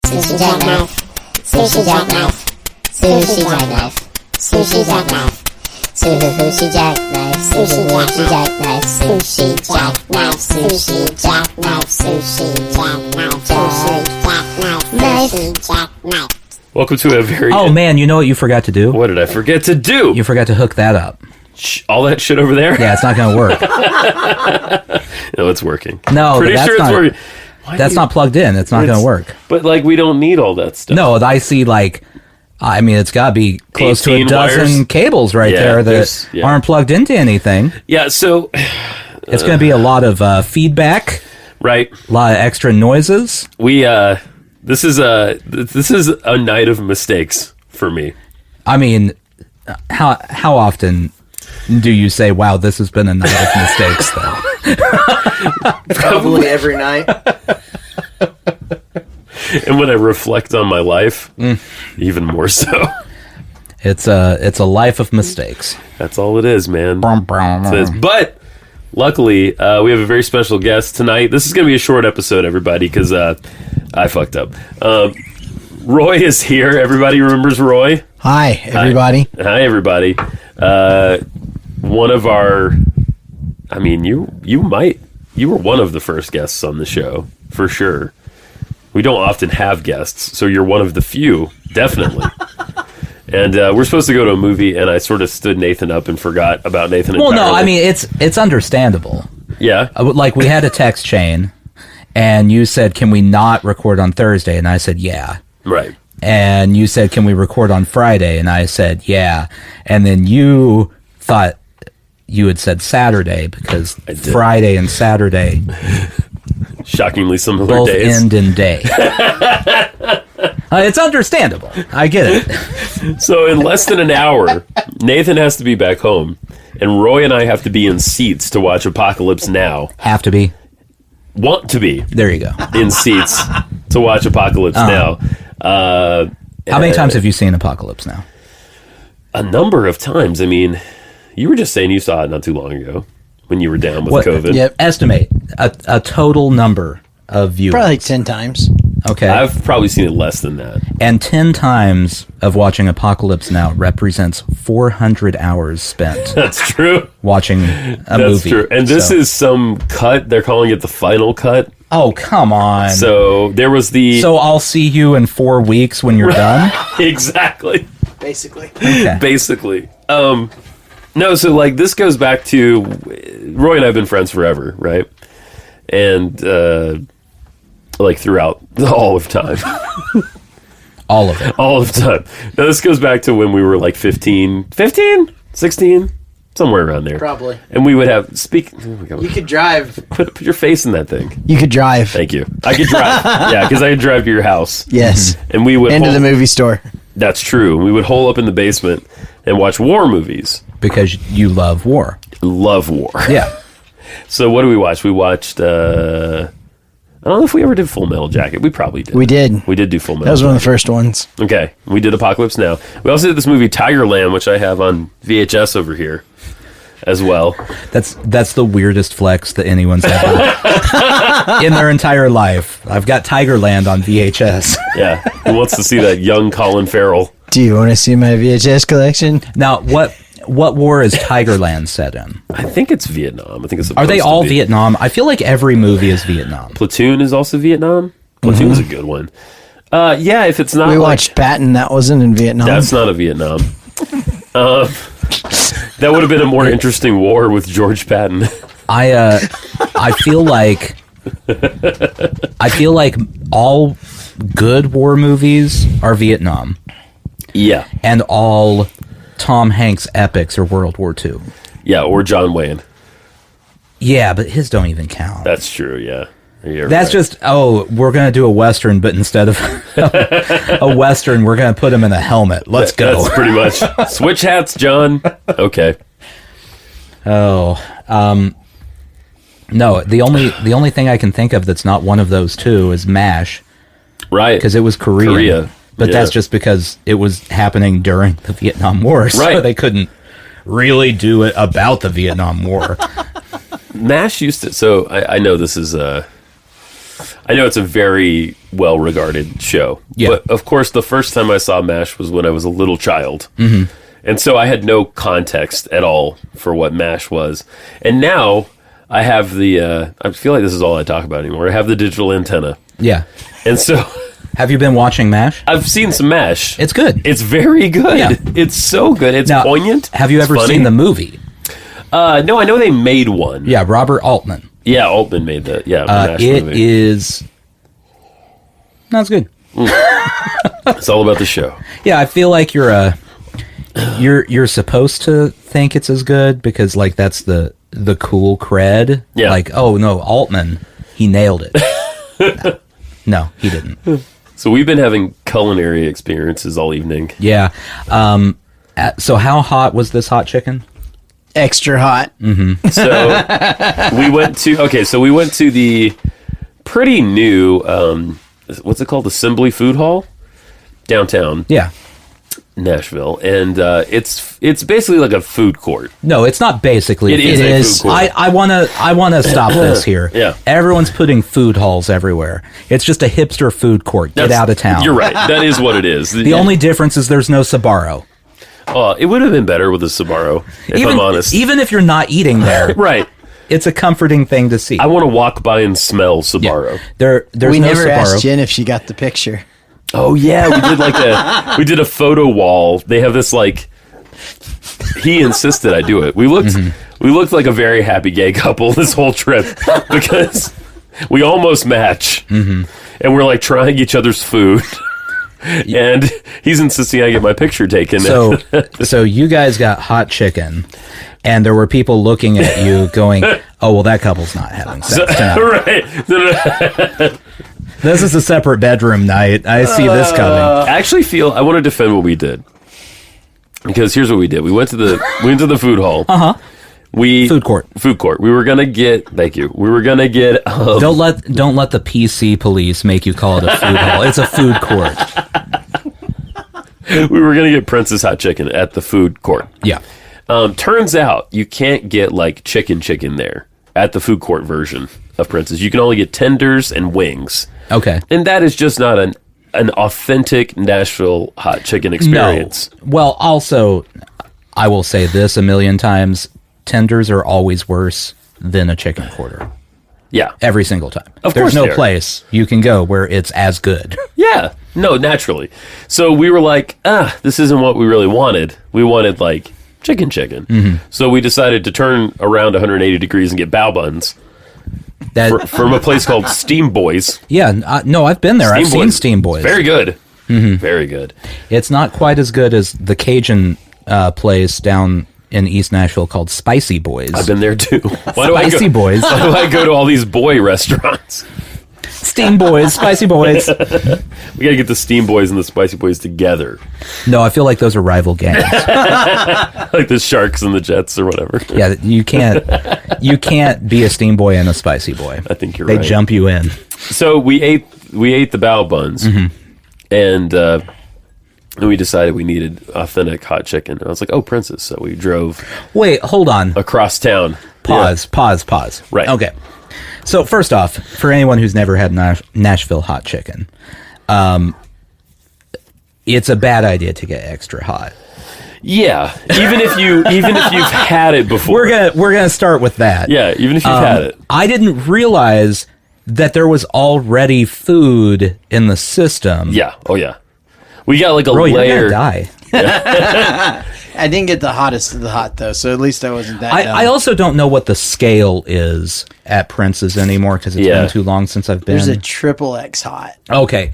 Sushi jackknife. Sushi jackknife. Sushi jackknife. Sushi jackknife. Sushi jackknife. Sushi jackknife. Sushi jackknife. Sushi jackknife. Sushi jackknife. Sushi jackknife. Welcome to a very... Oh, man, you know what you forgot to do? What did I forget to do? You forgot to hook that up. All that shit over there? Yeah, it's not going to work. No, it's working. No, Pretty that's sure not, it's working. That's not plugged in. It's not going to work. But, like, we don't need all that stuff. No, I see, like... I mean, it's got to be close to a dozen wires. Cables right there that aren't plugged into anything. Yeah, so... It's going to be a lot of feedback. Right. A lot of extra noises. This is a night of mistakes for me. I mean, how often do you say, wow, this has been a night of mistakes, though? Probably every night. And when I reflect on my life, even more so. It's a life of mistakes. That's all it is, man. But luckily, we have a very special guest tonight. This is going to be a short episode, everybody, because I fucked up. Roy is here. Everybody remembers Roy? Hi, everybody. Hi, everybody. One of our... I mean, you were one of the first guests on the show, for sure. We don't often have guests, so you're one of the few, definitely. And we're supposed to go to a movie, and I sort of stood Nathan up and forgot about Nathan entirely. Well, no, I mean, it's understandable. Yeah. Like, we had a text chain, and you said, can we not record on Thursday? And I said, yeah. Right. And you said, can we record on Friday? And I said, yeah. And then you thought you had said Saturday, because Friday and Saturday... Shockingly similar both days. End in day. It's understandable. I get it. So in less than an hour, Nathan has to be back home, and Roy and I have to be in seats to watch Apocalypse Now. Have to be. Want to be. There you go. In seats to watch Apocalypse Now. How many times have you seen Apocalypse Now? A number of times. I mean, you were just saying you saw it not too long ago when you were down with COVID. Yep. Estimate a total number of viewers. Probably like 10 times. Okay. I've probably seen it less than that. And 10 times of watching Apocalypse Now represents 400 hours spent. That's true. Watching a That's movie. True. And this is some cut. They're calling it the final cut. Oh, come on. So there was the... So I'll see you in 4 weeks when you're done? Exactly. Basically. Okay. Basically. No, so like this goes back to Roy and I have been friends forever, right? And like throughout all of time. All of it. All of the time. Now this goes back to when we were like 16, somewhere around there. Probably. And we would have You could drive. Put your face in that thing. You could drive. Thank you. I could drive. Yeah, because I could drive to your house. Yes. And we would Into the movie store. That's true. We would hole up in the basement and watch war movies. Because you love war. Love war. Yeah. So what do we watch? We watched, I don't know if we ever did Full Metal Jacket. We probably did. We did. We did do Full Metal That was Jacket. one of the first ones. Okay. We did Apocalypse Now. We also did this movie Tigerland, which I have on VHS over here as well. That's the weirdest flex that anyone's ever in their entire life. I've got Tigerland on VHS. Yeah. Who wants to see that young Colin Farrell? Do you want to see my VHS collection? Now, what war is Tigerland set in? I think it's Vietnam. I think it's. Are they all Vietnam? I feel like every movie is Vietnam. Platoon is also Vietnam. Platoon's a good one. Yeah, if it's not. We watched Patton. That wasn't in Vietnam. That's not a Vietnam. That would have been a more interesting war with George Patton. I feel like all good war movies are Vietnam. Yeah. And all Tom Hanks epics are World War II. Yeah, or John Wayne. Yeah, but his don't even count. That's true, yeah. That's right. Just, we're going to do a Western, but instead of a Western, we're going to put him in a helmet. Let's go. That's pretty much. Switch hats, John. Okay. No, the only thing I can think of that's not one of those two is MASH. Right. Because it was Korea. But that's just because it was happening during the Vietnam War. So right. They couldn't really do it about the Vietnam War. MASH used to... So I know this is... I know it's a very well-regarded show. Yeah. But, of course, the first time I saw MASH was when I was a little child. Mm-hmm. And so I had no context at all for what MASH was. And now I have the... I feel like this is all I talk about anymore. I have the digital antenna. Yeah. And so... Have you been watching MASH? I've seen some MASH. It's good. It's very good. Yeah. It's so good. It's Now, poignant. Have you It's ever funny. seen the movie? No, I know they made one. Yeah, Robert Altman. Yeah, Altman made the MASH It movie. is... No, it's good. It's all about the show. Yeah, I feel like you're supposed to think it's as good because like that's the cool cred. Yeah. Like, oh no, Altman, he nailed it. No, he didn't. So we've been having culinary experiences all evening. Yeah. So how hot was this hot chicken? Extra hot. So we went to the pretty new what's it called? Assembly Food Hall downtown Yeah. Nashville, and it's basically like a food court. No, it's not basically. It is a food court. I wanna stop this here. Yeah. Everyone's putting food halls everywhere. It's just a hipster food court. Get out of town. You're right. That is what it is. The only difference is there's no Sbarro. It would have been better with a Sbarro, if I'm honest. Even if you're not eating there, Right. it's a comforting thing to see. I want to walk by and smell Sbarro. There's We no never Sbarro. asked Jen if she got the picture. Oh yeah, we did a photo wall. They have this like. He insisted I do it. We looked like a very happy gay couple this whole trip because we almost match, and we're like trying each other's food. And he's insisting I get my picture taken. So you guys got hot chicken, and there were people looking at you going, "Oh well, that couple's not having sex tonight." Right. This is a separate bedroom night. I see this coming. I actually feel I want to defend what we did because here's what we did. We went to the food hall. Food court. Food court. We were gonna get. Thank you. We were gonna get. Don't let the PC police make you call it a food hall. It's a food court. We were gonna get Prince's hot chicken at the food court. Yeah. Turns out you can't get like chicken there at the food court version of Prince's. You can only get tenders and wings. Okay. And that is just not an authentic Nashville hot chicken experience. No. Well, also, I will say this a million times: tenders are always worse than a chicken quarter. Yeah. Every single time. Of There's course no they are. place you can go where it's as good. Yeah. No, naturally. So we were like, this isn't what we really wanted. We wanted like chicken. Mm-hmm. So we decided to turn around 180 degrees and get bao buns That from a place called Steam Boys. yeah, no, I've been there. I've seen Steam Boys. Very good. Very good. It's not quite as good as the Cajun place down in East Nashville called Spicy Boys. I've been there too. Spicy Boys. Why do I go to all these boy restaurants? Steam Boys, Spicy Boys. We got to get the Steam Boys and the Spicy Boys together. No, I feel like those are rival gangs. Like the Sharks and the Jets or whatever. Yeah, you can't be a Steam Boy and a Spicy Boy. I think you're They right. jump you in. So we ate the bao buns, and we decided we needed authentic hot chicken. And I was like, oh, Princess. So we drove Wait, hold on. across town. Pause. Right. Okay. So first off, for anyone who's never had Nashville hot chicken, it's a bad idea to get extra hot. Yeah, even if you've had it before. We're gonna start with that. Yeah, even if you've had it. I didn't realize that there was already food in the system. Yeah. Oh yeah. We got like a Bro, you're layer. gonna die. I didn't get the hottest of the hot, though, so at least I wasn't that dumb. I also don't know what the scale is at Prince's anymore because it's been too long since I've been. There's a triple X hot. Okay.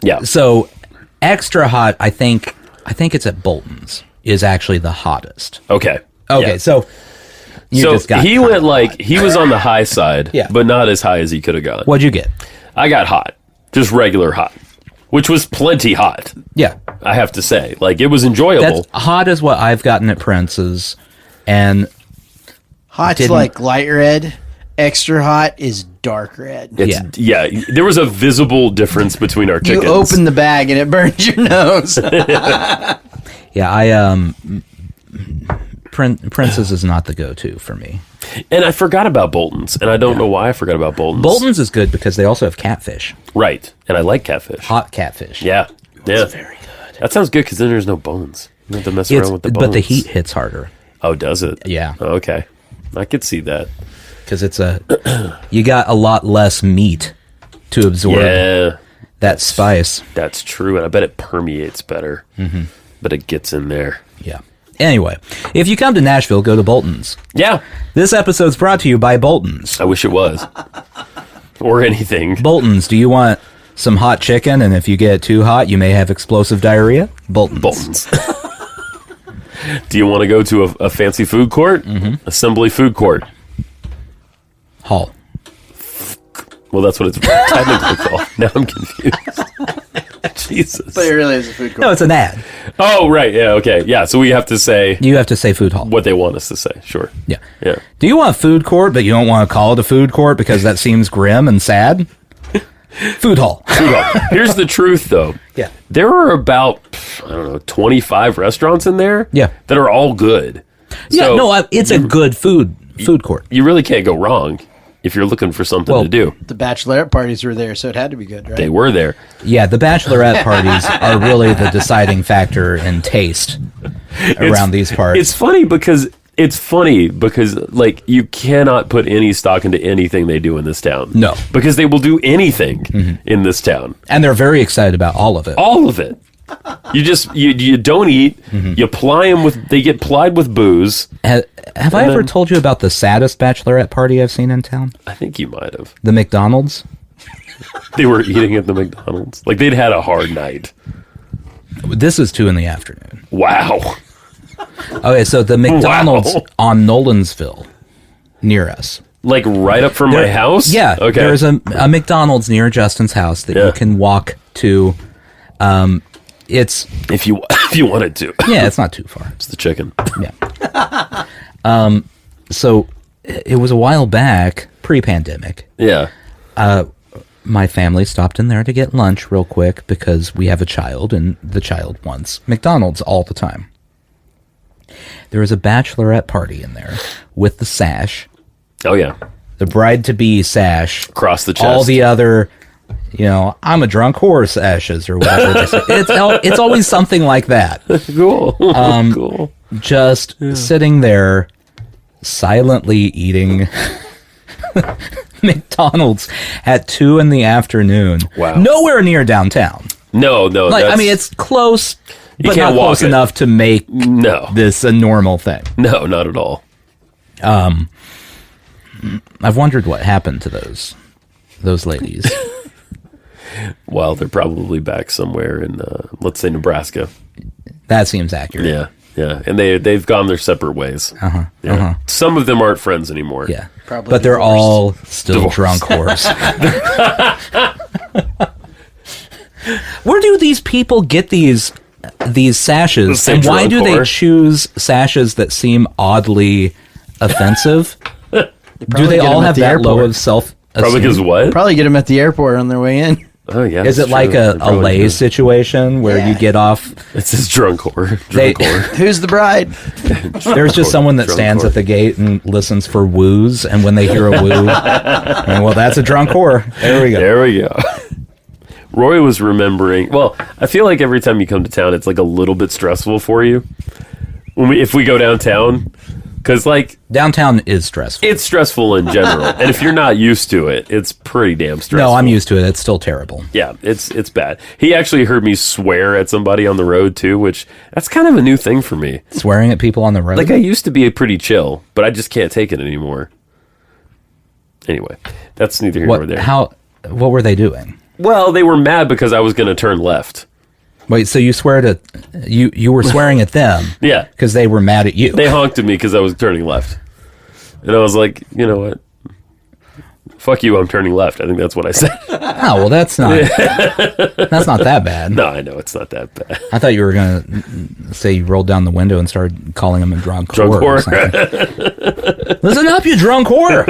Yeah. So extra hot, I think it's at Bolton's is actually the hottest. Okay. Okay, Yeah. so you So just got he kinda went like hot. he was on the high side, Yeah. but not as high as he could have gone. What'd you get? I got hot, just regular hot, which was plenty hot. Yeah. I have to say, like it was enjoyable. That's hot is what I've gotten at Prince's, and Hot's Didn't- like light red. Extra hot is dark red. Yeah, there was a visible difference between our You chickens. open the bag and it burns your nose. yeah, Prince's is not the go-to for me. And I forgot about Bolton's, and I don't know why I forgot about Bolton's. Bolton's is good because they also have catfish. Right, and I like catfish. Hot catfish. Yeah. That's very good. That sounds good because then there's no bones. You don't have to mess around with the bones. But the heat hits harder. Oh, does it? Yeah. Oh, okay. I could see that. Because you got a lot less meat to absorb that spice. That's true, and I bet it permeates better. Mm-hmm. But it gets in there. Yeah. Anyway, if you come to Nashville, go to Bolton's. Yeah. This episode's brought to you by Bolton's. I wish it was. Or anything. Bolton's, do you want some hot chicken? And if you get it too hot, you may have explosive diarrhea? Bolton's. Do you want to go to a fancy food court? Mm-hmm. Assembly Food Court. Hall. Well, that's what it's technically called. Now I'm confused. Jesus. But it really is a food court. No, it's an ad. Oh, right. Yeah, okay. Yeah, so we have to say... You have to say food hall. What they want us to say. Sure. Yeah. Yeah. Do you want food court, but you don't want to call it a food court because that seems grim and sad? Food hall. Food hall. Here's the truth, though. Yeah. There are about, 25 restaurants in there that are all good. Yeah, So it's a good food court. you really can't go wrong if you're looking for something to do. The bachelorette parties were there, so it had to be good, right? They were there. Yeah, the bachelorette parties are really the deciding factor in taste around these parts. It's funny because like you cannot put any stock into anything they do in this town. No. Because they will do anything in this town. And they're very excited about all of it. All of it. You just you don't eat. You ply them with. They get plied with booze. Have I ever told you about the saddest bachelorette party I've seen in town? I think you might have. The McDonald's. They were eating at the McDonald's. Like they'd had a hard night. This is 2 p.m. Wow. Okay, so the McDonald's on Nolensville, near us. Like right up from my house. Yeah. Okay. There's a McDonald's near Justin's house that you can walk to. It's if you wanted to. Yeah, it's not too far. It's the chicken. Yeah. So it was a while back, pre-pandemic. Yeah. My family stopped in there to get lunch real quick because we have a child and the child wants McDonald's all the time. There was a bachelorette party in there with the sash. Oh yeah. The bride-to-be sash. Across the chest. All the other, I'm a drunk whore sashes or whatever they say. It's always something like that. Cool. Cool. Just sitting there silently eating McDonald's at 2 p.m. Wow. Nowhere near downtown. No. It's close, but not close enough to make this a normal thing. No, not at all. I've wondered what happened to those ladies. Well, they're probably back somewhere in, let's say, Nebraska. That seems accurate. Yeah, and they've gone their separate ways. Some of them aren't friends anymore. Yeah, Probably but they're divorced. all still drunk whores. Where do these people get these sashes, and why do they choose sashes that seem oddly offensive? Do they all have that low of self-esteem? Probably because what? Probably get them at the airport on their way in. Oh yeah. Is it like a Lay's situation where you get off? It says drunk whore. Whore. Who's the bride? There's just someone that stands at the gate and listens for woos, and when they hear a woo, well, that's a drunk whore. There we go. Roy was remembering. Well, I feel like every time you come to town, it's like a little bit stressful for you. If we go downtown, because like downtown is stressful. It's stressful in general, and if you're not used to it, it's pretty damn stressful. No, I'm used to it. It's still terrible. Yeah, it's bad. He actually heard me swear at somebody on the road too, which that's kind of a new thing for me. Swearing at people on the road? Like I used to be pretty chill, but I just can't take it anymore. Anyway, that's neither here nor there. What were they doing? Well, they were mad because I was going to turn left. Wait, so you you were swearing at them? Yeah. Because they were mad at you. They honked at me because I was turning left. And I was like, you know what? Fuck you, I'm turning left. I think that's what I said. Oh, well, that's not that bad. No, I know, it's not that bad. I thought you were going to say you rolled down the window and started calling them a drunk whore. Or something. Listen up, you drunk whore.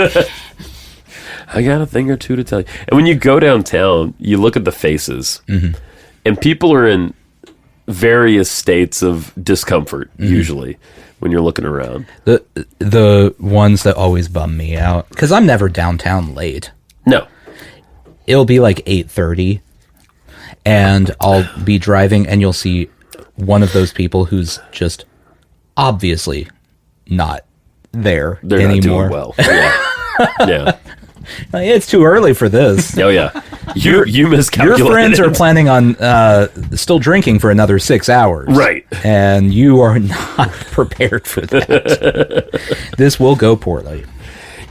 I got a thing or two to tell you. And when you go downtown, you look at the faces. Mm-hmm. And people are in various states of discomfort, usually, when you're looking around. The ones that always bum me out, because I'm never downtown late. No. It'll be like 8:30, and I'll be driving, and you'll see one of those people who's just obviously not there They're anymore. not doing well. Yeah. Like, it's too early for this. Oh, yeah. You miscalculated. Your friends are planning on still drinking for another 6 hours. Right. And you are not prepared for that. This will go poorly.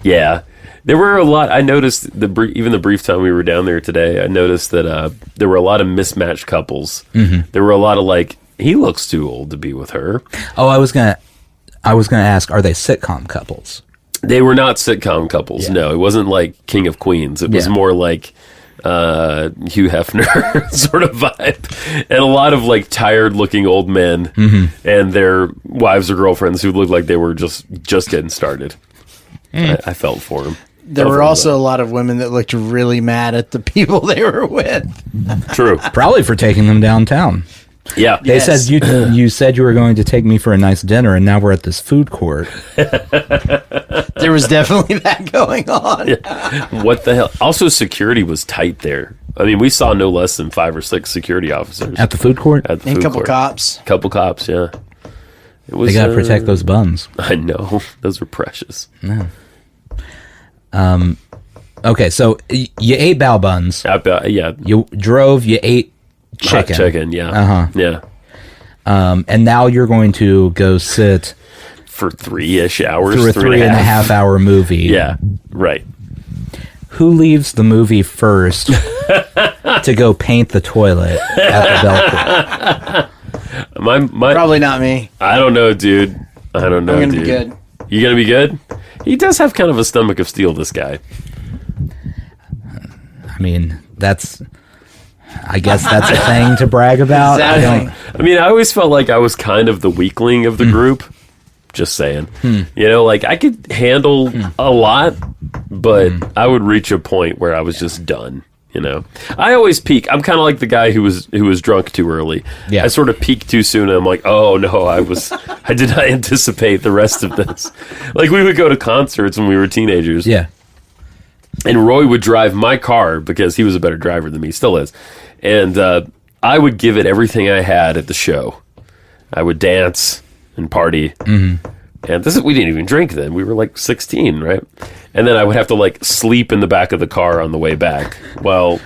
Yeah. There were a lot. I noticed, even the brief time we were down there today, I noticed that there were a lot of mismatched couples. Mm-hmm. There were a lot of like, he looks too old to be with her. Oh, I was gonna ask, are they sitcom couples? They were not sitcom couples. Yeah. No, it wasn't like King of Queens. It was more like Hugh Hefner sort of vibe, and a lot of like tired looking old men and their wives or girlfriends who looked like they were just getting started. I felt for them. There were also a lot of women that looked really mad at the people they were with. True. Probably for taking them downtown. Yeah. They said you said you were going to take me for a nice dinner, and now we're at this food court. There was definitely that going on. Yeah. What the hell? Also, security was tight there. I mean, we saw no less than 5 or 6 security officers At the food court? At the And a food couple court. cops. Couple cops, yeah. It was, They got to protect those buns. I know. Those are precious. Okay, so you ate bao buns. Yeah. You drove, you ate chicken. Hot chicken, yeah. Uh-huh. Yeah. And now you're going to go sit For 3-ish hours. through a 3.5 hour movie. Yeah, right. Who leaves the movie first to go paint the toilet at the Belcourt? My Probably not me. I don't know, dude. I don't know, I'm going to dude. be good. You gonna be good? He does have kind of a stomach of steel, this guy. I mean, I guess that's a thing to brag about. Exactly. I mean, I always felt like I was kind of the weakling of the group. Just saying. You know, like I could handle a lot, but I would reach a point where I was just done. You know, I always peak. I'm kind of like the guy who was drunk too early. Yeah. I sort of peaked too soon, and I'm like, oh no, I did not anticipate the rest of this. Like we would go to concerts when we were teenagers. Yeah. And Roy would drive my car because he was a better driver than me, still is. And I would give it everything I had at the show. I would dance and party. Mm-hmm. And we didn't even drink then. We were like 16, right? And then I would have to like sleep in the back of the car on the way back. Well,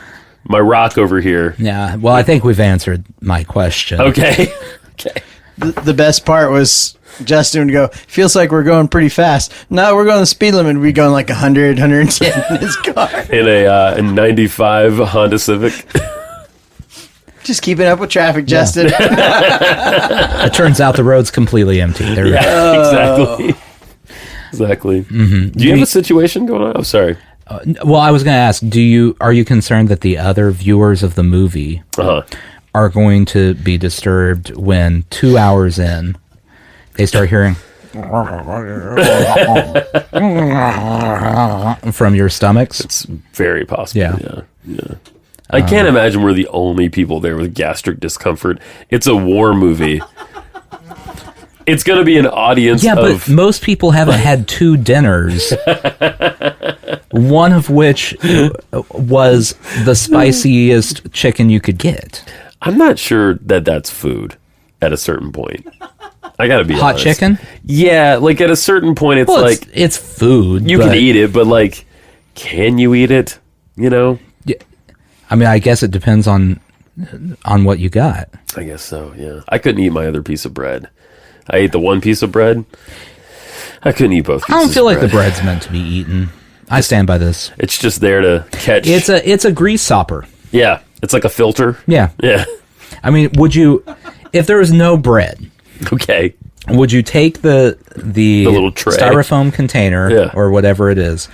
my rock over here. Yeah. Well, I think we've answered my question. Okay. Okay. The best part was Justin would go, feels like we're going pretty fast. No, we're going the speed limit. We'd be going like 100, 110 in his car. In a 95 Honda Civic. Just keeping up with traffic, Justin. It turns out the road's completely empty. Exactly. Exactly. Mm-hmm. Do you have a situation going on? I'm sorry. Well, I was going to ask, are you concerned that the other viewers of the movie are going to be disturbed when 2 hours in they start hearing from your stomachs? It's very possible. Yeah. Yeah. I can't imagine we're the only people there with gastric discomfort. It's a war movie. It's going to be an audience Yeah, of... but most people haven't had 2 dinners, one of which was the spiciest chicken you could get. I'm not sure that that's food at a certain point. I got to be Hot honest. chicken? Yeah, like at a certain point, it's Well, like... it's food. You can eat it, but like, can you eat it? You know? I mean, I guess it depends on what you got. I guess so, yeah. I couldn't eat my other piece of bread. I ate the one piece of bread. I couldn't eat both pieces I don't feel of like the bread. bread's meant to be eaten. I stand by this. It's just there to catch. It's a grease stopper. Yeah, it's like a filter. Yeah. Yeah. I mean, if there was no bread, Okay. would you take the little tray. styrofoam container Yeah. or whatever it is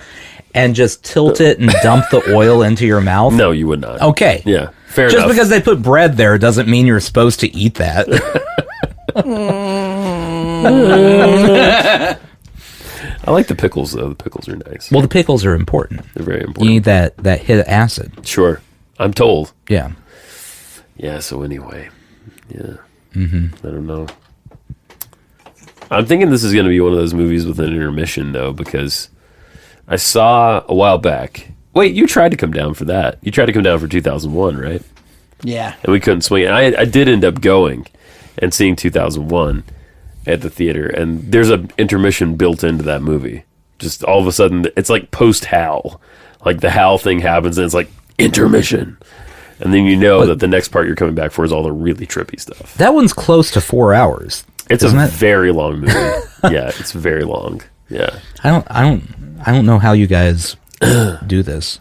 and just tilt it and dump the oil into your mouth? No, you would not. Okay. Yeah, fair Just enough. because they put bread there doesn't mean you're supposed to eat that. I like the pickles, though. The pickles are nice. Well, the pickles are important. They're very You important. need that hit of acid. Sure. I'm told. Yeah. Yeah, so anyway. Yeah. I don't know. I'm thinking this is going to be one of those movies with an intermission, though, because I saw a while back. Wait, you tried to come down for that. You tried to come down for 2001, right? Yeah. And we couldn't swing it. I did end up going and seeing 2001 at the theater, and there's an intermission built into that movie. Just all of a sudden, it's like post-Hal. Like the Hal thing happens, and it's like, intermission. And then you know that the next part you're coming back for is all the really trippy stuff. That one's close to 4 hours. It's a very long movie. Yeah, it's very long. Yeah. I don't know how you guys do this.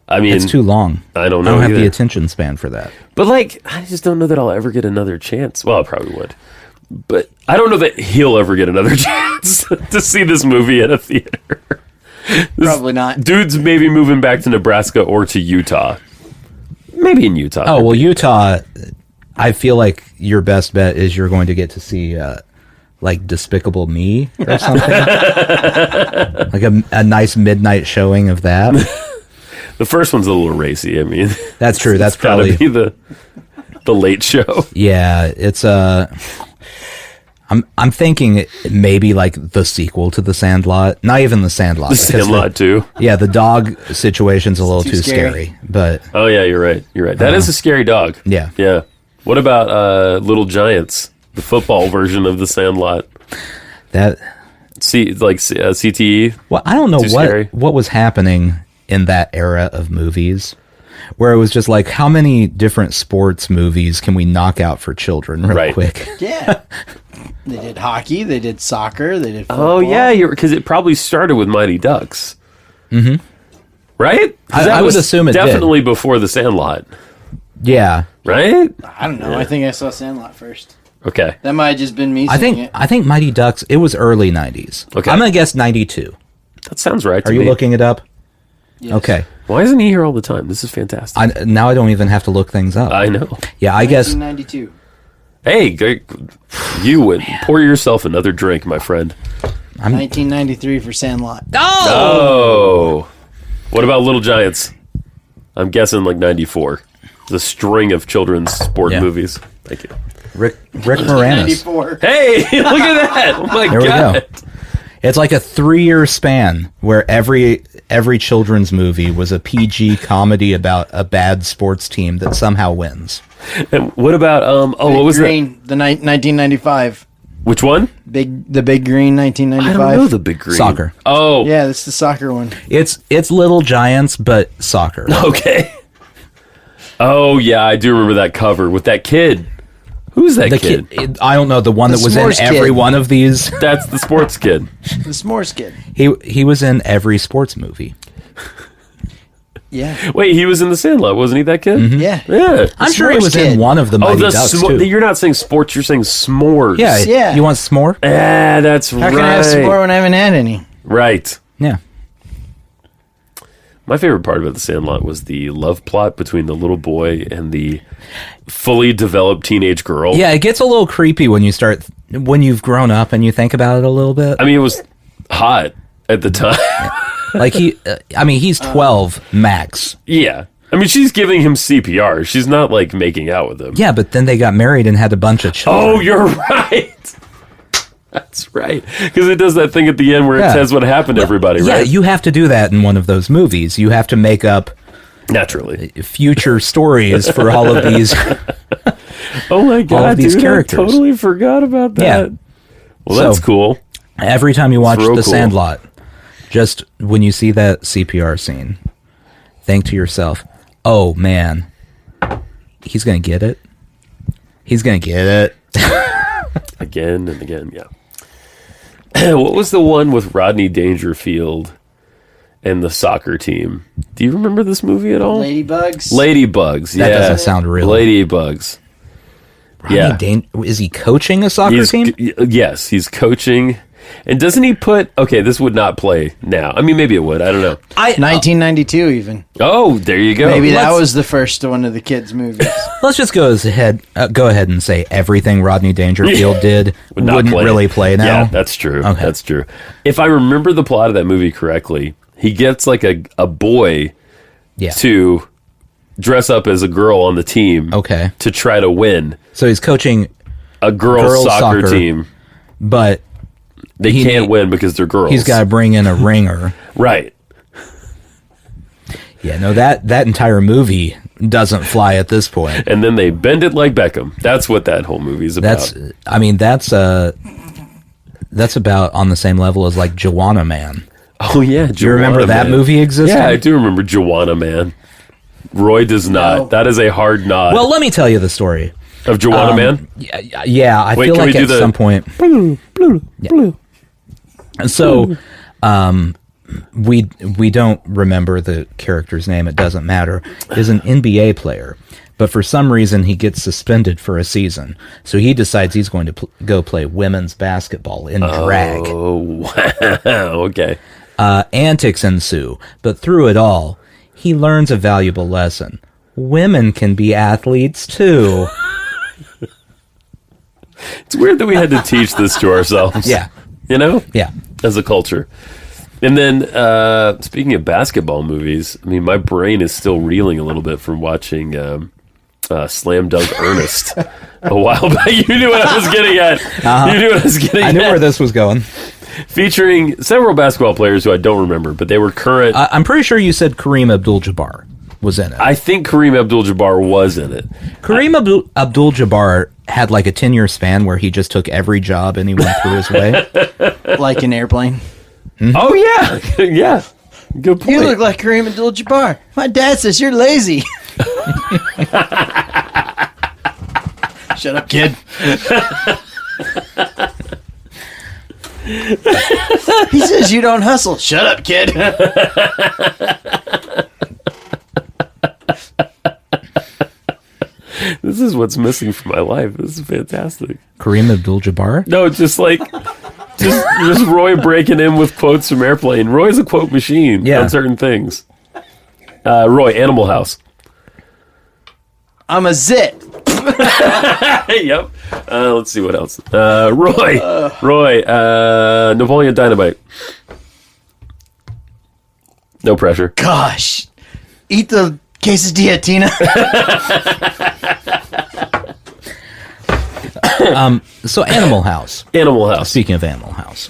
I mean, it's too long. I don't know. I don't have the attention span for that. But like, I just don't know that I'll ever get another chance. Well, I probably would. But I don't know that he'll ever get another chance to see this movie at a theater. Probably not. Dude's maybe moving back to Nebraska or to Utah. Maybe in Utah. Oh, well, Utah, I feel like your best bet is you're going to get to see, like, Despicable Me or something. Like a nice midnight showing of that. The first one's a little racy. I mean, that's true. That's probably be the late show. Yeah, it's I'm thinking maybe like the sequel to The Sandlot. Not even The Sandlot. The Sandlot too. Yeah, the dog situation's a little too scary. But oh yeah, you're right. You're right. That is a scary dog. Yeah. Yeah. What about Little Giants, the football version of The Sandlot? That CTE. Well, I don't know what was happening in that era of movies, where it was just like, how many different sports movies can we knock out for children real quick? Yeah. They did hockey, they did soccer, they did football. Oh, yeah, because it probably started with Mighty Ducks. Mm-hmm. Right? I would assume it definitely before The Sandlot. Yeah. Right? I don't know. Yeah. I think I saw Sandlot first. Okay. That might have just been me saying it. I think Mighty Ducks, it was early 90s. Okay. I'm going to guess 92. That sounds right to me. Are you looking it up? Yes. Okay. Why isn't he here all the time? This is fantastic. Now I don't even have to look things up. I know. Yeah, I guess. 1992. Hey, you would pour yourself another drink, my friend. 1993 for Sandlot. Oh! What about Little Giants? I'm guessing like 94. The string of children's sport movies. Thank you. Rick Moranis. 94. Hey, look at that! Oh my God. We go. It's like a 3-year span where every children's movie was a PG comedy about a bad sports team that somehow wins. And what about what was Green, that? The 1995. Which one? The Big Green 1995. I don't know the Big Green. Soccer. Oh. Yeah, that's the soccer one. It's Little Giants but soccer. Okay. Oh yeah, I do remember that cover with that kid. Who's that kid? I don't know. The one that was in every one of these. That's the sports kid. The S'mores Kid. He was in every sports movie. Yeah. Wait, he was in The Sandlot, wasn't he? That kid? Mm-hmm. Yeah. Yeah. I'm sure he was in one of the Mighty Ducks too. You're not saying sports. You're saying s'mores. Yeah. You want s'more? Yeah, that's right. How can I have s'more when I haven't had any? Right. Yeah. My favorite part about The Sandlot was the love plot between the little boy and the fully developed teenage girl. Yeah, it gets a little creepy when you've grown up and you think about it a little bit. I mean, it was hot at the time. Like he's 12 max. Yeah. I mean, she's giving him CPR. She's not like making out with him. Yeah, but then they got married and had a bunch of children. Oh, you're right. That's right. Because it does that thing at the end where it says what happened to everybody, right? Yeah, you have to do that in one of those movies. You have to make up naturally future stories for all of these. Oh my god, all of these characters. I totally forgot about that. Yeah. Well, that's cool. Every time you watch The Sandlot, just when you see that CPR scene, think to yourself, "Oh man, he's gonna get it. He's gonna get it." Again and again, yeah. What was the one with Rodney Dangerfield and the soccer team? Do you remember this movie at all? Ladybugs, yeah. That doesn't sound real. Ladybugs. Is he coaching a soccer team? Yes, he's coaching. And doesn't he this would not play now. I mean, maybe it would. I don't know. 1992 even. Oh, there you go. Maybe that was the first one of the kids' movies. Let's just go ahead and say everything Rodney Dangerfield did wouldn't really play now. Yeah, that's true. Okay. That's true. If I remember the plot of that movie correctly, he gets like a boy to dress up as a girl on the team. Okay. To try to win. So he's coaching a girls soccer team, but they can't win because they're girls. He's got to bring in a ringer. Right. Yeah, no, that entire movie doesn't fly at this point. And then they bend it like Beckham. That's what that whole movie's about. That's about on the same level as like Joanna Man. Oh yeah, do you remember that movie existed? Yeah, I do remember Joanna Man. Roy does not. No. That is a hard nod. Well, let me tell you the story of Joanna Man. Yeah, I feel like at some point. Blue. So, we don't remember the character's name. It doesn't matter. He's an NBA player, but for some reason he gets suspended for a season. So he decides he's going to go play women's basketball in drag. Oh wow! Okay. Antics ensue, but through it all, he learns a valuable lesson. Women can be athletes too. It's weird that we had to teach this to ourselves. Yeah. You know? Yeah. As a culture. And then, speaking of basketball movies, I mean, my brain is still reeling a little bit from watching Slam Dunk Ernest a while back. You knew what I was getting at. You knew what I was getting at. I knew where this was going. Featuring several basketball players who I don't remember, but they were current. I'm pretty sure you said Kareem Abdul-Jabbar was in it. I think Kareem Abdul-Jabbar was in it. Kareem Abdul-Jabbar had like a 10-year span where he just took every job anyone threw his way. Like an airplane. Mm-hmm. Oh, yeah. Yeah. Good point. You look like Kareem Abdul-Jabbar. My dad says you're lazy. Shut up, kid. He says you don't hustle. Shut up, kid. This is what's missing from my life. This is fantastic. Kareem Abdul-Jabbar? No, just like just Roy breaking in with quotes from Airplane. Roy's a quote machine on certain things. Roy, Animal House. I'm a zit. Yep. Let's see what else. Roy, Napoleon Dynamite. No pressure. Gosh. Eat the quesadilla, Tina. So Animal House. Animal House. Speaking of Animal House.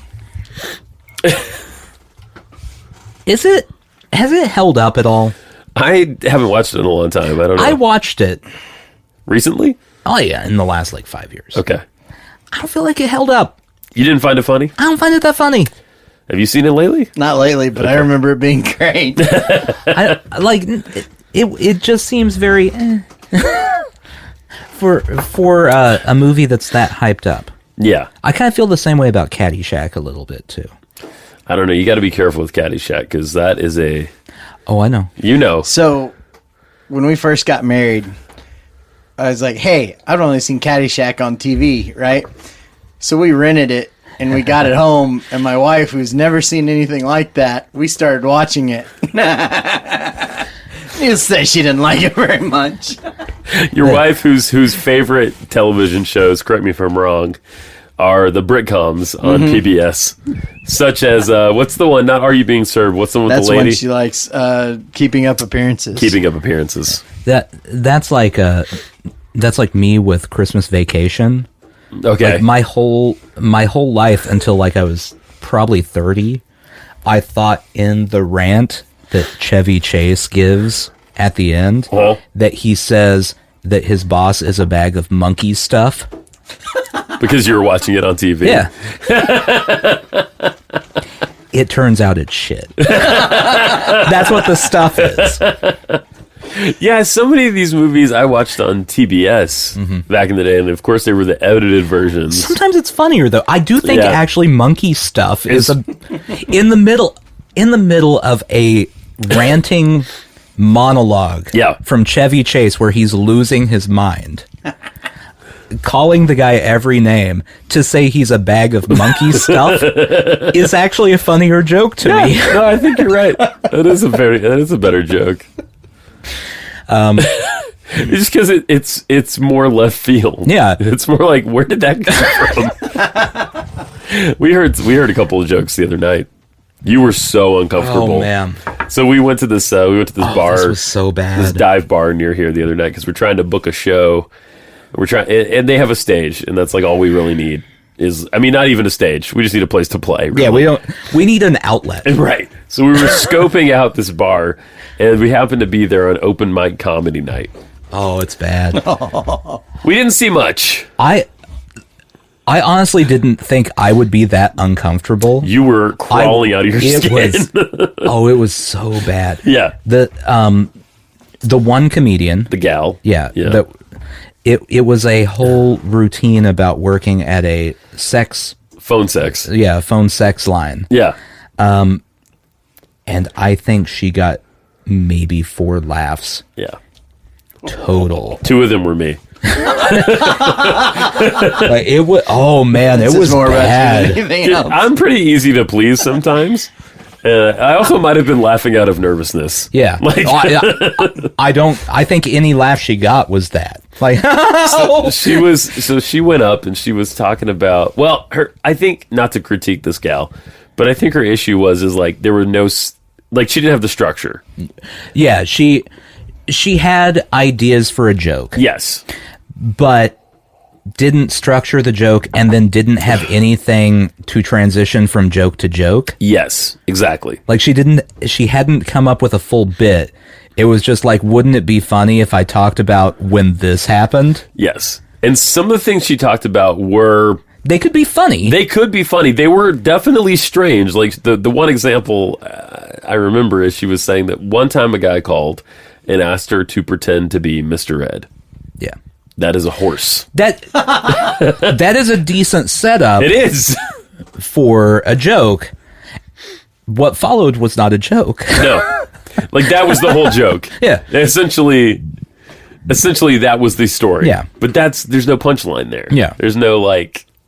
Has it held up at all? I haven't watched it in a long time. I don't know. I watched it. Recently? Oh, yeah, in the last, 5 years. Okay. I don't feel like it held up. You didn't find it funny? I don't find it that funny. Have you seen it lately? Not lately, but I remember it being great. It just seems very for a movie that's that hyped up. Yeah. I kind of feel the same way about Caddyshack a little bit, too. I don't know. You got to be careful with Caddyshack because that is a... Oh, I know. You know. So, when we first got married, I was like, hey, I've only seen Caddyshack on TV, right? So we rented it, and we got it home, and my wife, who's never seen anything like that, we started watching it. You'll say she didn't like it very much. Your wife, whose favorite television shows, correct me if I'm wrong, are the Britcoms on PBS. Such as, what's the one, not Are You Being Served, what's the one with That's the lady? One she likes, Keeping Up Appearances. Keeping Up Appearances. That's like me with Christmas Vacation. Okay. Like my whole life until I was probably 30, I thought in the rant that Chevy Chase gives at the end that he says that his boss is a bag of monkey stuff. Because you were watching it on TV. Yeah. It turns out it's shit. That's what the stuff is. Yeah, so many of these movies I watched on TBS back in the day, and of course they were the edited versions. Sometimes it's funnier though. I do think actually monkey stuff is in the middle of a ranting monologue from Chevy Chase where he's losing his mind. Calling the guy every name to say he's a bag of monkey stuff is actually a funnier joke to me. No, I think you're right. That is a better joke. Just because it's more left field. Yeah, it's more like, where did that come from? We heard a couple of jokes the other night. You were so uncomfortable. Oh man, So we went to this bar. This was so bad. This dive bar near here the other night because we're trying to book a show. We're trying, and they have a stage, and that's like all we really need. Not even a stage. We just need a place to play. Really. Yeah, we need an outlet. Right. So we were scoping out this bar, and we happened to be there on open mic comedy night. Oh, it's bad. We didn't see much. I honestly didn't think I would be that uncomfortable. You were crawling out of your skin. It was so bad. Yeah. The one comedian, The gal. Yeah. It was a whole routine about working at a Phone sex. phone sex line. Yeah. And I think she got maybe 4 laughs. Yeah. Total. 2 of them were me. Like it was. Oh man, it was more bad. than anything else. I'm pretty easy to please sometimes. I also might have been laughing out of nervousness. Yeah. Like, I think any laugh she got was that. Like, she went up and she was talking about, I think, not to critique this gal, but I think her issue was like there were no, like she didn't have the structure. Yeah, she had ideas for a joke. Yes. But didn't structure the joke and then didn't have anything to transition from joke to joke. Yes, exactly. Like she hadn't come up with a full bit. It was just like, wouldn't it be funny if I talked about when this happened? Yes. And some of the things she talked about they could be funny. They could be funny. They were definitely strange. Like the one example I remember is she was saying that one time a guy called and asked her to pretend to be Mr. Ed. Yeah. That is a horse. That is a decent setup. It is. For a joke. What followed was not a joke. No. Like that was the whole joke. Yeah. Essentially that was the story. Yeah. But there's no punchline there. Yeah. There's no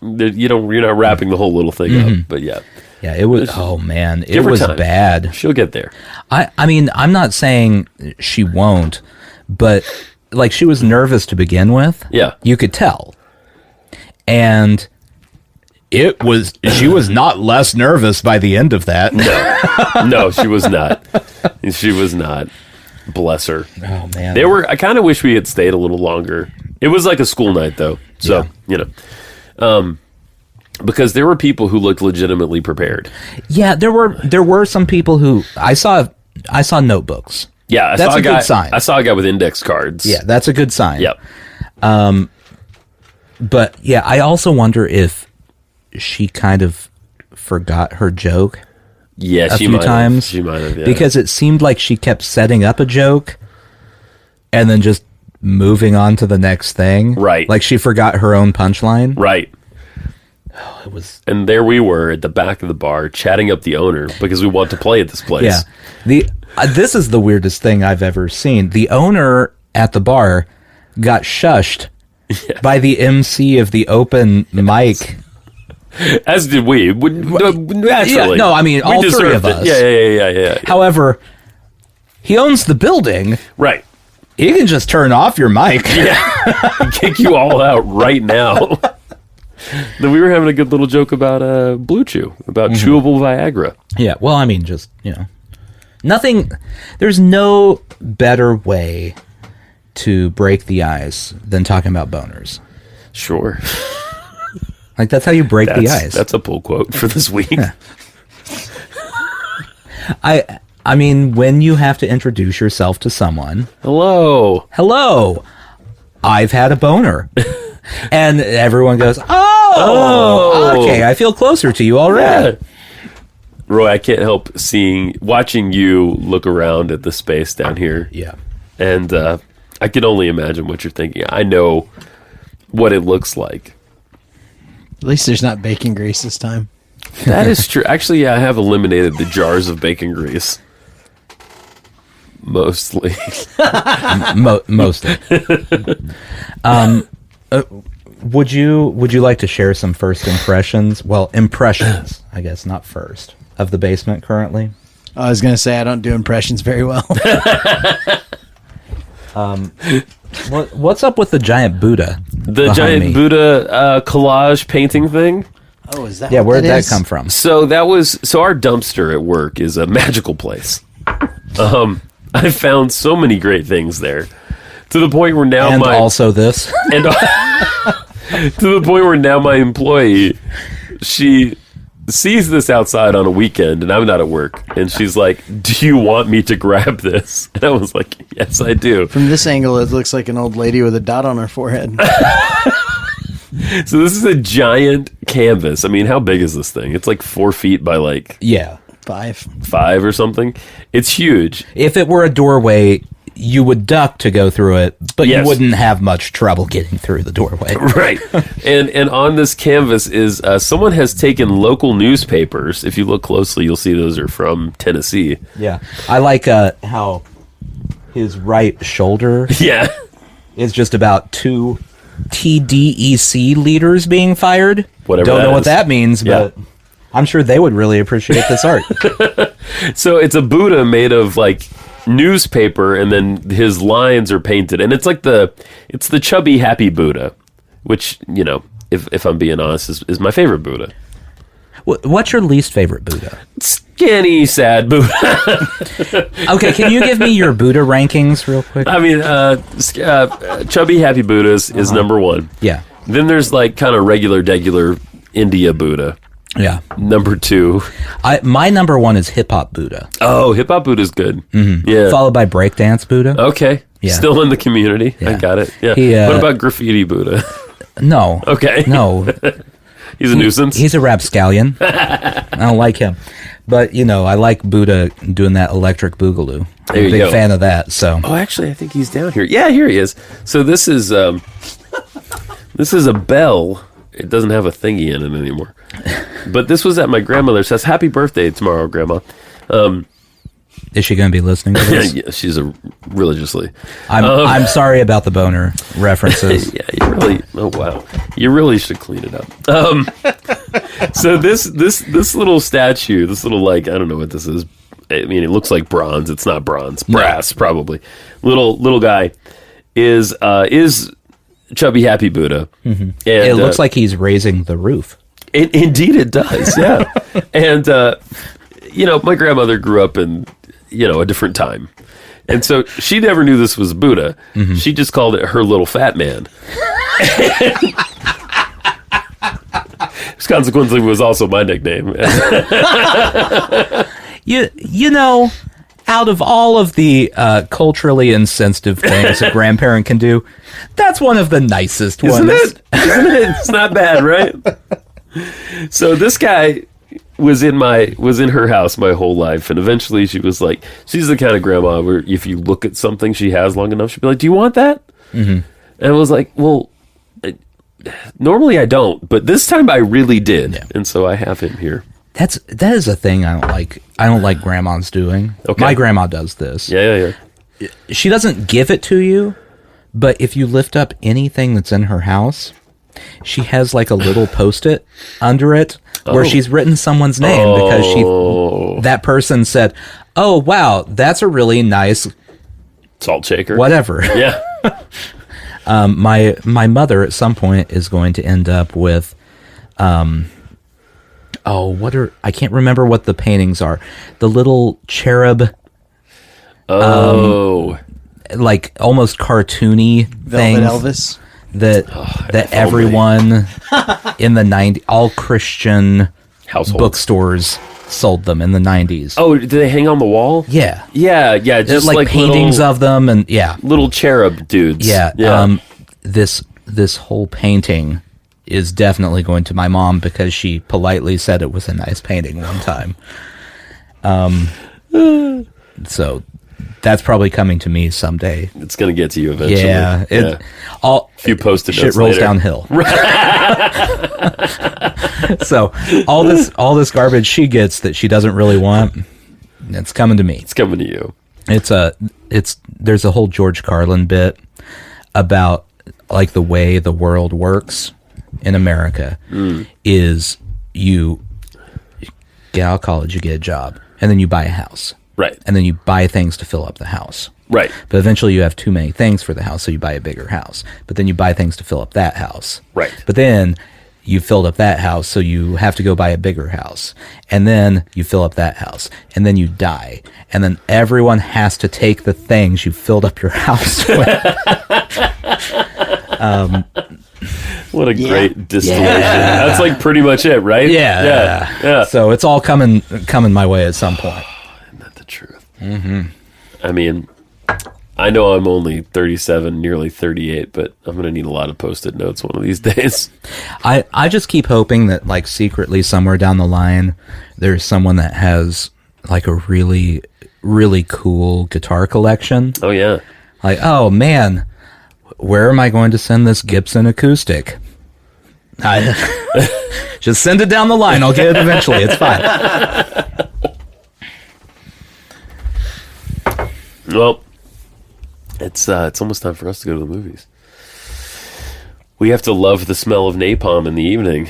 you're not wrapping the whole little thing up. But yeah. Yeah, it was. Oh man, it Give her was time. bad. She'll get there. I mean, I'm not saying she won't, but like she was nervous to begin with. Yeah. You could tell. And she was not less nervous by the end of that. No, she was not. She was not. Bless her. Oh man. I kind of wish we had stayed a little longer. It was like a school night though. So, because there were people who looked legitimately prepared. Yeah, there were some people who I saw notebooks. Yeah, that's a good sign. I saw a guy with index cards. Yeah, that's a good sign. Yep. But yeah, I also wonder if she kind of forgot her joke. Yeah, a few times. She might have, yeah. Because it seemed like she kept setting up a joke and then just moving on to the next thing. Right. Like she forgot her own punchline. Right. Oh, it was. And there we were at the back of the bar chatting up the owner because we want to play at this place. Yeah. This is the weirdest thing I've ever seen. The owner at the bar got shushed by the MC of the open mic. As did we. Naturally. Yeah, no, I mean, all 3 of us. Yeah. However, he owns the building. Right. He can just turn off your mic. Yeah. Kick you all out right now. Then we were having a good little joke about Blue Chew, about chewable Viagra. Yeah, well, I mean, just, nothing, there's no better way to break the ice than talking about boners. Sure. Like, that's how you break the ice. That's a pull quote for this week. Yeah. I mean, when you have to introduce yourself to someone. Hello, I've had a boner. And everyone goes, oh, okay, I feel closer to you already. Yeah. Roy, I can't help watching you look around at the space down here. Yeah. And I can only imagine what you're thinking. I know what it looks like. At least there's not bacon grease this time. That is true. Actually, yeah, I have eliminated the jars of bacon grease. Mostly. Mostly. Would you like to share some first impressions? Well, impressions, I guess, not first, of the basement currently? I was going to say I don't do impressions very well. What's up with the giant Buddha? The giant Buddha collage painting thing? Oh, is that? Yeah, what where did that is? come from? So our dumpster at work is a magical place. I found so many great things there, to the point where now also this, and to the point where now my employee, she sees this outside on a weekend and I'm not at work, and she's like, "Do you want me to grab this?" And I was like, "Yes, I do." From this angle, it looks like an old lady with a dot on her forehead. So this is a giant canvas. I mean, how big is this thing? It's like 4 feet by like 5 or something. It's huge. If it were a doorway, you would duck to go through it, but you wouldn't have much trouble getting through the doorway. Right. And on this canvas is someone has taken local newspapers. If you look closely, you'll see those are from Tennessee. Yeah. I like how his right shoulder is just about 2 TDEC leaders being fired. Whatever. Don't that know what is. that means, but I'm sure they would really appreciate this art. So it's a Buddha made of like newspaper, and then his lines are painted, and it's like it's the chubby happy Buddha, which, you know, if I'm being honest, is my favorite Buddha. What's your least favorite Buddha? Skinny, sad Buddha. Okay, can you give me your Buddha rankings real quick? I mean, chubby happy Buddhas is number 1. Yeah. Then there's like kind of regular India Buddha. Yeah. Number 2. My number 1 is hip hop Buddha. Oh, hip hop Buddha's good. Mm-hmm. Yeah. Followed by breakdance Buddha. Okay. Yeah. Still in the community. Yeah. I got it. Yeah. What about graffiti Buddha? No. Okay. No. He's a nuisance. He's a rapscallion. I don't like him. But, you know, I like Buddha doing that electric boogaloo. I'm a big fan of that. So. Oh, actually, I think he's down here. Yeah, here he is. So this is a bell. It doesn't have a thingy in it anymore. But this was at my grandmother's house. Happy birthday tomorrow, Grandma. Is she going to be listening to this? Yeah, she's religiously. I'm sorry about the boner references. Yeah, you really. Oh wow, you really should clean it up. So this little statue, this little, like, I don't know what this is. I mean, it looks like bronze. It's not bronze. Brass, probably. Little guy is chubby happy Buddha. Mm-hmm. And it looks like he's raising the roof. Indeed, it does. Yeah, and you know, my grandmother grew up in, you know, a different time. And so she never knew this was Buddha. Mm-hmm. She just called it her little fat man. Which consequently was also my nickname. You know, out of all of the culturally insensitive things a grandparent can do, that's one of the nicest ones. Isn't it? It's not bad, right? So this guy was in her house my whole life, and eventually she was like, she's the kind of grandma where if you look at something she has long enough, she'll be like, "Do you want that?" Mm-hmm. And I was like, "Well, normally I don't, but this time I really did." Yeah. And so I have him here. That is a thing I don't like. I don't like grandmas doing. Okay. My grandma does this. Yeah. She doesn't give it to you, but if you lift up anything that's in her house, she has like a little Post-it under it where she's written someone's name because that person said, "Oh wow, that's a really nice salt shaker." Whatever. Yeah. My mother at some point is going to end up with I can't remember what the paintings are. The little cherub like almost cartoony Velvet things. Elvis. That everyone in the 90s, all Christian households, bookstores sold them in the 90s. Oh, do they hang on the wall? Yeah. Just like paintings of them, and little cherub dudes. Yeah. This whole painting is definitely going to my mom because she politely said it was a nice painting one time. So that's probably coming to me someday. It's going to get to you eventually. Yeah. A few Post-it shit notes rolls later. downhill. So all this garbage she gets that she doesn't really want, it's coming to me. It's coming to you. There's a whole George Carlin bit about like the way the world works in America is you get out of college, you get a job, and then you buy a house. Right. And then you buy things to fill up the house. Right. But eventually you have too many things for the house, so you buy a bigger house. But then you buy things to fill up that house. Right. But then you filled up that house, so you have to go buy a bigger house. And then you fill up that house. And then you die. And then everyone has to take the things you filled up your house with. What a great distillation. That's like pretty much it, right? Yeah. So it's all coming my way at some point. Isn't that the truth? Mm-hmm. I mean, I know I'm only 37, nearly 38, but I'm going to need a lot of Post-it notes one of these days. I just keep hoping that, like, secretly somewhere down the line, there's someone that has, like, a really, really cool guitar collection. Oh, yeah. Like, oh, man, where am I going to send this Gibson acoustic? Just send it down the line. I'll get it eventually. It's fine. Well, it's almost time for us to go to the movies. We have to love the smell of napalm in the evening.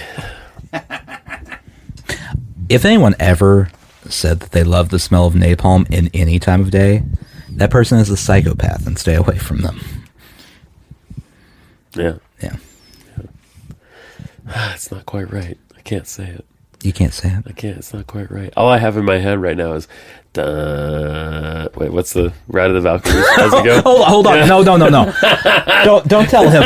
If anyone ever said that they love the smell of napalm in any time of day, that person is a psychopath, and stay away from them. Yeah. Yeah. It's not quite right. I can't say it. You can't say it? I can't. It's not quite right. All I have in my head right now is, wait, what's the Ride of the Valkyries? How's it go? Hold on. No. Don't tell him.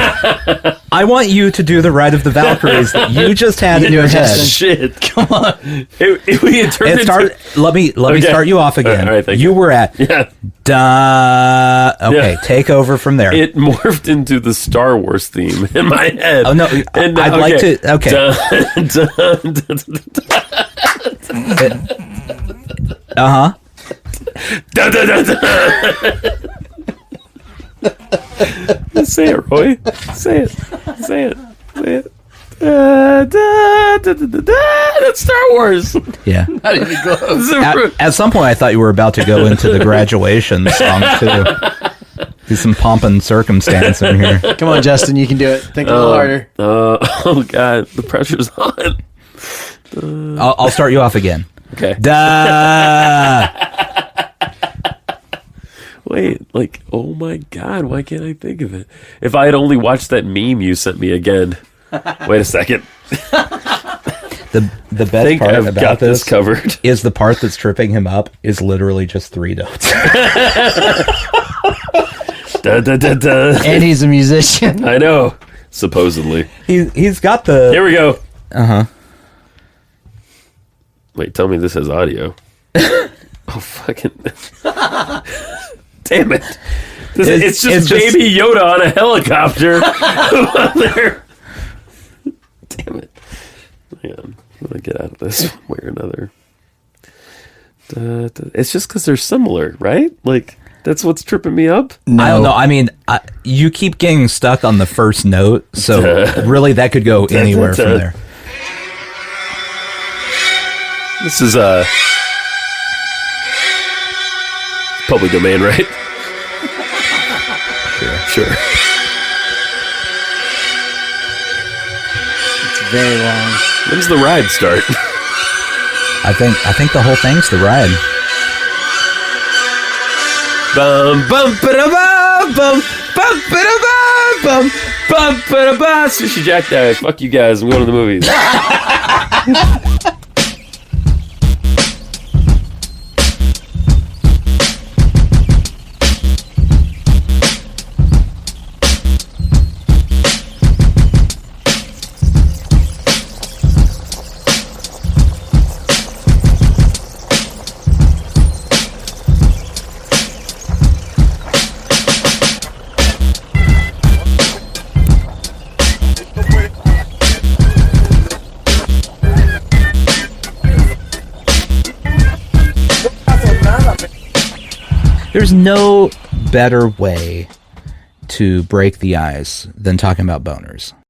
I want you to do the Ride of the Valkyries that you just had in your head. Shit. Come on. Let me start you off again. All right, thank you were at da. Okay, Yeah. Take over from there. It morphed into the Star Wars theme in my head. Oh no, And, I'd like to. Okay. Uh-huh. Say it, Roy. Say it. That's Star Wars. Yeah. Not even close. At some point, I thought you were about to go into the graduation song too. Do some pomp and circumstance in here. Come on, Justin, you can do it. Think a little harder. Oh God, the pressure's on. I'll start you off again. Okay. Da. Wait, like, oh my God, why can't I think of it? If I had only watched that meme you sent me again. Wait a second. The best think part I've about got this this covered. is the part that's tripping him up is literally just 3 notes. Da, da, da, da. And he's a musician. I know. Supposedly. He's got the. Here we go. Uh-huh. Wait, tell me this has audio. Oh, fucking. Damn it. It's just Baby Yoda on a helicopter. There. Damn it. Man, I'm going to get out of this one way or another. It's just because they're similar, right? Like, that's what's tripping me up? No. I don't know. I mean, you keep getting stuck on the first note, so really that could go anywhere from there. This is public domain, right? Sure. It's very long. When's the ride start? I think the whole thing's the ride. Bum bum ba-da-ba, bum bum ba-da-ba, bum bum ba-da-ba. Sushi Jackknife. Fuck you guys. I'm going to the movies. There's no better way to break the ice than talking about boners.